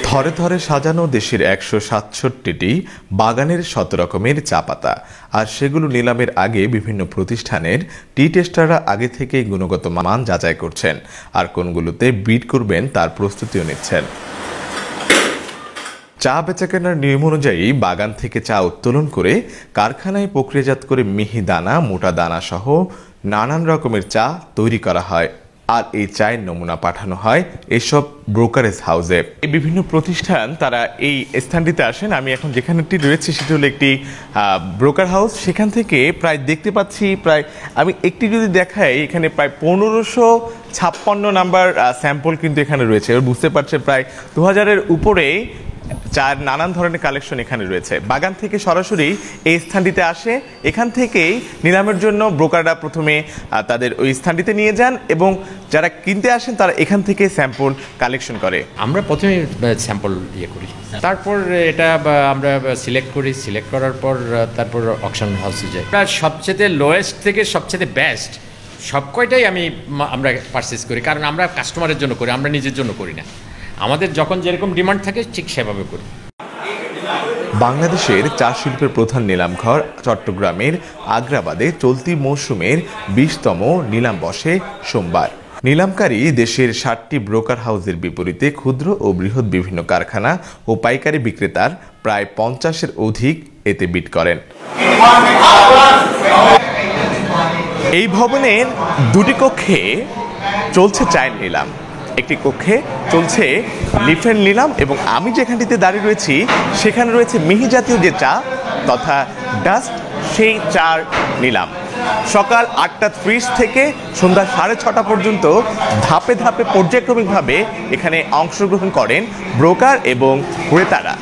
থরে থরে সাজানো দেশের ১৬৭টি বাগানের ১৭ রকমের চা পাতা, আর সেগুলো নিলামের আগে বিভিন্ন প্রতিষ্ঠানের টি টেস্টাররা আগে থেকেই গুণগত মান যাচাই করছেন, আর কোনগুলোতে বিড করবেন তার প্রস্তুতিও নিচ্ছেন। চা বেচাকেনার নিয়ম অনুযায়ী বাগান থেকে চা উত্তোলন করে কারখানায় প্রক্রিয়াজাত করে মিহি দানা, মোটা দানা সহ নানান রকমের চা তৈরি করা হয়, আর এই চায়ের নমুনা পাঠানো হয় এসব ব্রোকারেজ হাউসে। এই বিভিন্ন প্রতিষ্ঠান তারা এই স্থানটিতে আসেন। আমি এখন যেখানেটি রয়েছে সেটি হলো একটি ব্রোকার হাউস। সেখান থেকে প্রায় দেখতে পাচ্ছি, প্রায় আমি একটি যদি দেখাই, এখানে প্রায় ১৫56 নাম্বার স্যাম্পল কিন্তু এখানে রয়েছে। বুঝতে পারছে প্রায় ২০০০-এর উপরে চার নানান ধরনের কালেকশন এখানে রয়েছে। বাগান থেকে সরাসরি এই স্থানটিতে আসে, এখান থেকেই নিলামের জন্য ব্রোকাররা প্রথমে তাদের ওই স্থানটিতে নিয়ে যান এবং যারা কিনতে আসেন তারা এখান থেকে স্যাম্পল কালেকশন করে। আমরা প্রথমে স্যাম্পল করি, তারপর এটা আমরা সিলেক্ট করি, সিলেক্ট করার পর তারপর অকশন হাউসে যাই। সবচেয়ে লোয়েস্ট থেকে সবচেয়ে বেস্ট সব কয়টাই আমরা পারচেস করি, কারণ আমরা কাস্টমারের জন্য করি, আমরা নিজের জন্য করি না। আমাদের যখন যেরকম ডিমান্ড থাকে ঠিক সেভাবে করি। বাংলাদেশের চা শিল্পের প্রধান নিলামঘর চট্টগ্রামের আগ্রাবাদে চলতি মৌসুমের ২০তম নিলাম বসে সোমবার। নিলামকারী দেশের ৬০টি ব্রোকার হাউসের বিপরীতে ক্ষুদ্র ও বৃহৎ বিভিন্ন কারখানা ও পাইকারি বিক্রেতার প্রায় ৫০-এর অধিক এতে বিড করেন। এই ভবনের দুটি কক্ষে চলছে চায়ের নিলাম, একটি কক্ষে চলছে লিফের নিলাম এবং আমি যেখানটিতে দাঁড়িয়ে রয়েছি সেখানে রয়েছে মিহি জাতীয় যে চা তথা ডাস্ট, সেই চার নিলাম। সকাল ৮টা ৩০ থেকে সন্ধ্যা ৬:৩০ পর্যন্ত ধাপে ধাপে পর্যায়ক্রমিকভাবে এখানে অংশগ্রহণ করেন ব্রোকার এবং ক্রেতারা।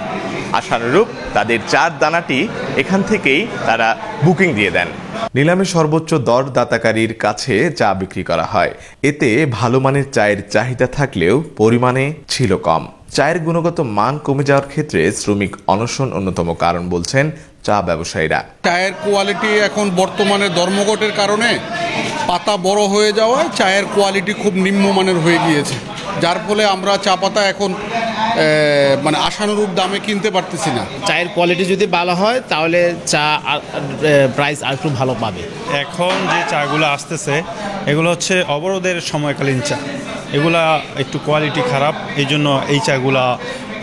আশানুরূপ তাদের চার দানাটি এখান থেকেই তারা বুকিং দিয়ে দেন। নিলামে সর্বোচ্চ দরদাতাকারীর কাছে চা বিক্রি করা হয়। এতে ভালো মানের চায়ের চাহিদা থাকলেও পরিমাণে ছিল কম। চায়ের গুণগত মান কমে যাওয়ার ক্ষেত্রে শ্রমিক অনশন অন্যতম কারণ বলছেন চা ব্যবসায়ীরা। চায়ের কোয়ালিটি এখন বর্তমানে ধর্মঘটের কারণে পাতা বড় হয়ে যাওয়ায় চায়ের কোয়ালিটি খুব নিম্নমানের হয়ে গিয়েছে, যার ফলে আমরা চা পাতা এখন আশানুরূপ দামে কিনতে পারতেছি না। চায়ের কোয়ালিটি যদি ভালো হয় তাহলে চা প্রাইস আর একটু ভালো পাবে। এখন যে চাগুলো আসতেছে এগুলো হচ্ছে অবরোধের সময়কালীন চা, এগুলা একটু কোয়ালিটি খারাপ, এই জন্য এই চাগুলা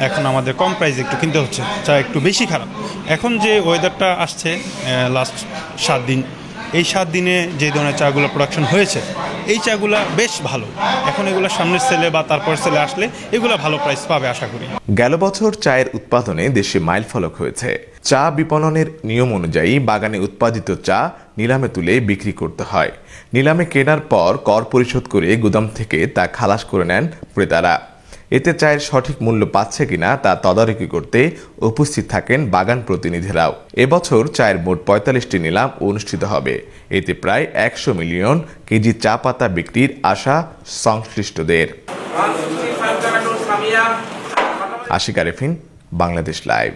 এখন আমাদের কম প্রাইসে একটু কিনতে হচ্ছে। চা একটু বেশি খারাপ। এখন যে ওয়েদারটা আসছে লাস্ট 7 দিন, এই 7 দিনে যে ধরনের চাগুলো প্রোডাকশন হয়েছে এই চাগুলা বেশ ভালো। এখন এগুলো সামনের সেলে বা তারপর সেলে আসলে এগুলো ভালো প্রাইস পাবে আশা করি। গেল বছর চায়ের উৎপাদনে দেশে মাইলফলক হয়েছে। চা বিপণনের নিয়ম অনুযায়ী বাগানে উৎপাদিত চা নিলামে তুলে বিক্রি করতে হয়। নিলামে কেনার পর কর পরিশোধ করে গুদাম থেকে তা খালাস করে নেন ক্রেতারা। এতে চায়ের সঠিক মূল্য পাচ্ছে কিনা তা তদারকি করতে উপস্থিত থাকেন বাগান প্রতিনিধিরাও। এবছর চায়ের মোট ৪৫টি নিলাম অনুষ্ঠিত হবে। এতে প্রায় ১০০ মিলিয়ন কেজি চা পাতা বিক্রির আশা সংশ্লিষ্টদের। আশিক আরেফিন, বাংলাদেশ লাইভ।